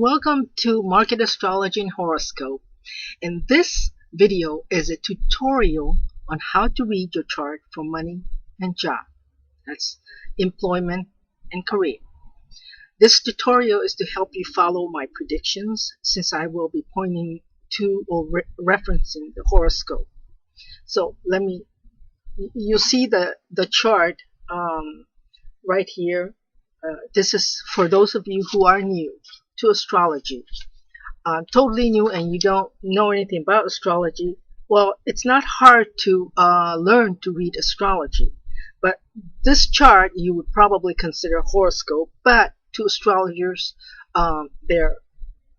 Welcome to Market Astrology and Horoscope. And this video is a tutorial on how to read your chart for money and job. That's employment and career. This tutorial is to help you follow my predictions since I will be pointing to or referencing the horoscope. So you see the chart right here. This is for those of you who are new to astrology, totally new, and you don't know anything about astrology. Well, it's not hard to learn to read astrology, but this chart you would probably consider horoscope, but to astrologers,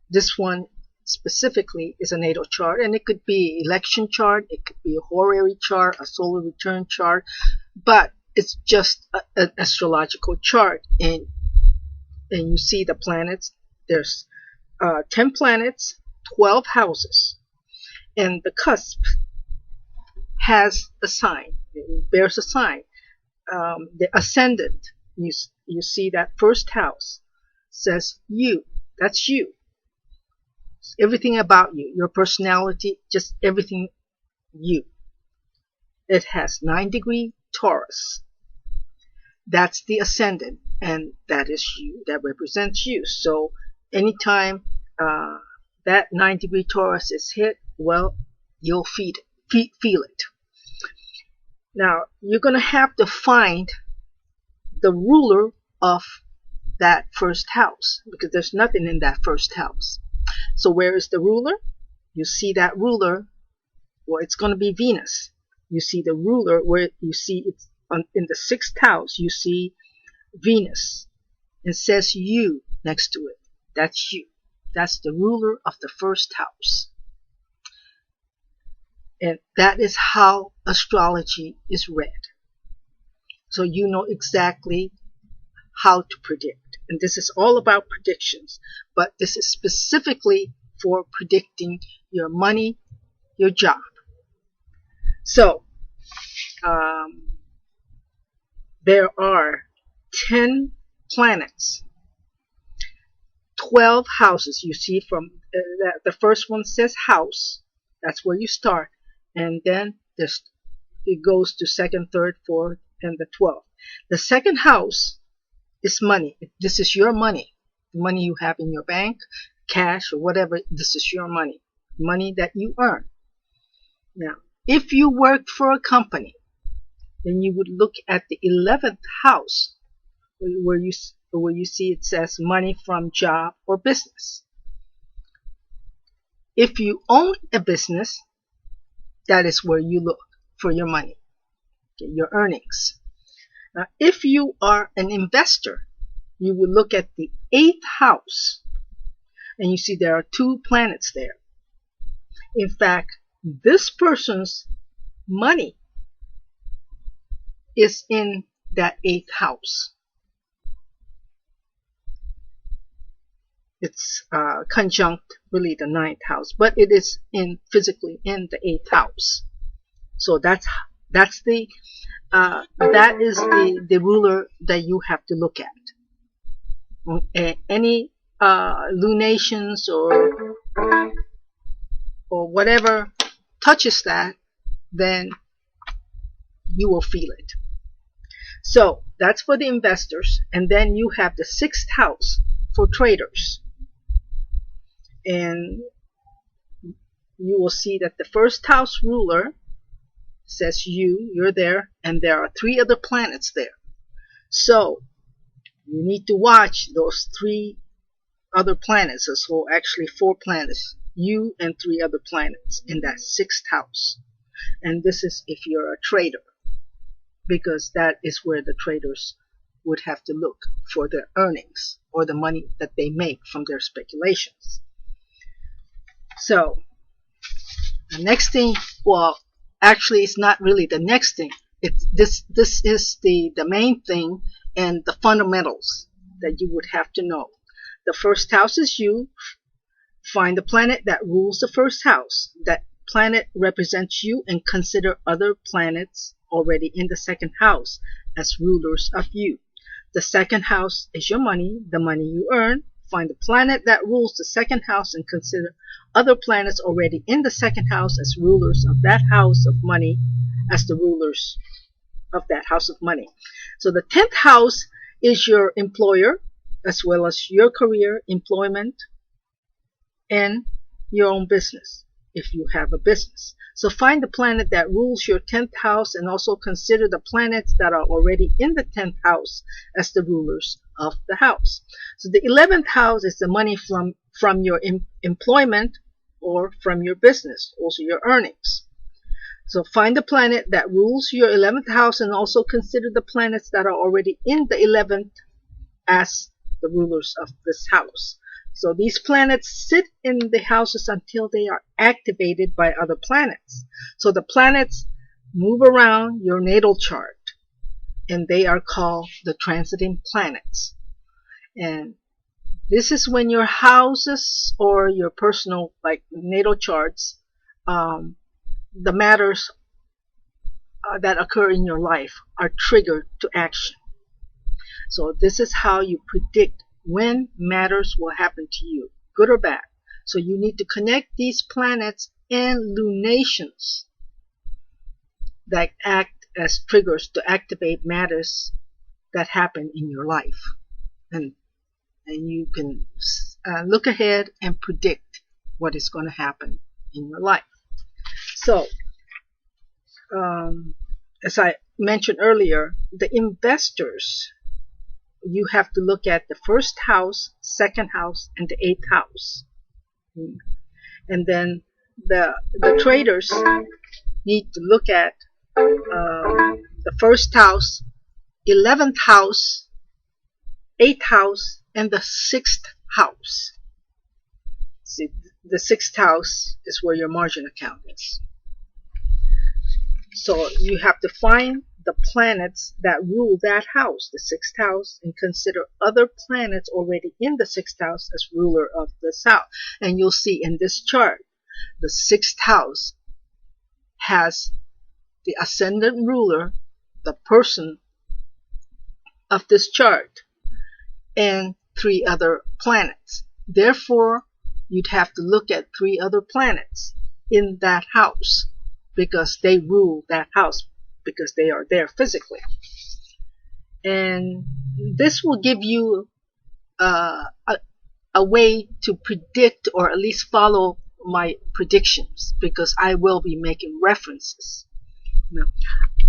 this one specifically is a natal chart, and it could be election chart, it could be a horary chart, a solar return chart, but it's just an astrological chart. And you see the planets. There's 10 planets, 12 houses, and the cusp has a sign. It bears a sign. The ascendant, you see that first house says you. That's you. Everything about you, your personality, just everything you. It has 9-degree Taurus. That's the ascendant, and that is you. That represents you. So anytime that 9-degree Taurus is hit, well, you'll feel it. Now, you're going to have to find the ruler of that first house, because there's nothing in that first house. So where is the ruler? You see that ruler, well, it's going to be Venus. You see the ruler where you see it's in the 6th house. You see Venus. It says you next to it. That's you. That's the ruler of the first house. And that is how astrology is read. So you know exactly how to predict. And this is all about predictions. But this is specifically for predicting your money, your job. So, there are 10 planets, 12 houses. You see from the first one says house. That's where you start. And then it goes to 2nd, 3rd, 4th, and the 12th. The second house is money. This is your money. The money you have in your bank, cash, or whatever. This is your money. Money that you earn. Now, if you work for a company, then you would look at the 11th house where you see it says money from job or business. If you own a business, that is where you look for your money, your earnings. Now, if you are an investor, you will look at the 8th house, and you see there are 2 planets there. In fact, this person's money is in that 8th house. It's conjunct really the 9th house, but it is physically in the 8th house. So that is the ruler that you have to look at. Any lunations or whatever touches that, then you will feel it. So that's for the investors. And then you have the 6th house for traders. And you will see that the first house ruler says you're there, and there are 3 other planets there. So you need to watch those 3 other planets. So actually 4 planets, you and 3 other planets in that 6th house. And this is if you're a trader, because that is where the traders would have to look for their earnings or the money that they make from their speculations. So the next thing, well, actually it's not really the next thing. This is the main thing and the fundamentals that you would have to know. The first house is you. Find the planet that rules the first house. That planet represents you, and consider other planets already in the 2nd house as rulers of you. The 2nd house is your money, the money you earn. Find the planet that rules the second house and consider other planets already in the second house as rulers of that house of money, as the rulers of that house of money. So the 10th house is your employer, as well as your career, employment, and your own business, if you have a business. So find the planet that rules your 10th house and also consider the planets that are already in the 10th house as the rulers of the house. So the 11th house is the money from your employment or from your business, also your earnings. So find the planet that rules your 11th house and also consider the planets that are already in the 11th as the rulers of this house. So these planets sit in the houses until they are activated by other planets. So the planets move around your natal chart, and they are called the transiting planets. And this is when your houses or your personal, like natal charts, the matters that occur in your life are triggered to action. So this is how you predict when matters will happen to you, good or bad. So you need to connect these planets and lunations that act as triggers to activate matters that happen in your life. And you can look ahead and predict what is going to happen in your life. So, as I mentioned earlier, the investors, you have to look at the first house, second house, and the 8th house. And then the traders need to look at the first house, 11th house, 8th house, and the 6th house. See, the 6th house is where your margin account is. So you have to find the planets that rule that house, the 6th house, and consider other planets already in the 6th house as ruler of this house. And you'll see in this chart, the 6th house has the ascendant ruler, the person of this chart, and 3 other planets. Therefore, you'd have to look at 3 other planets in that house because they rule that house, because they are there physically. And this will give you a way to predict, or at least follow my predictions, because I will be making references. Now,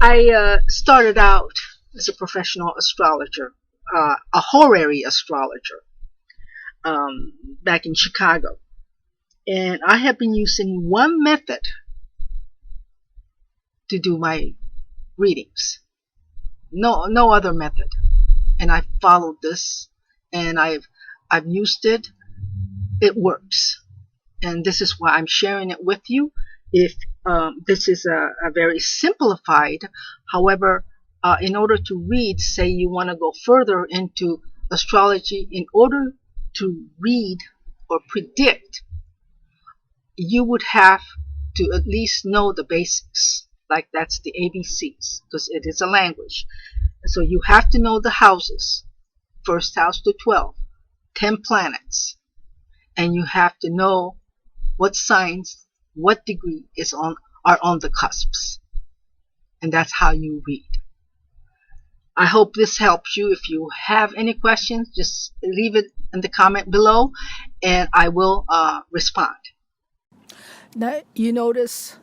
I started out as a professional astrologer, a horary astrologer, back in Chicago. And I have been using one method to do my readings. No other method. And I followed this, and I've used it. It works. And this is why I'm sharing it with you. If this is a very simplified, however, in order to read, say you want to go further into astrology, in order to read or predict, you would have to at least know the basics. Like that's the ABCs, because it is a language. So you have to know the houses, first house to 12, 10 planets, and you have to know what signs, what degree are on the cusps, and that's how you read. I hope this helps you. If you have any questions, just leave it in the comment below, and I will respond. Now, you notice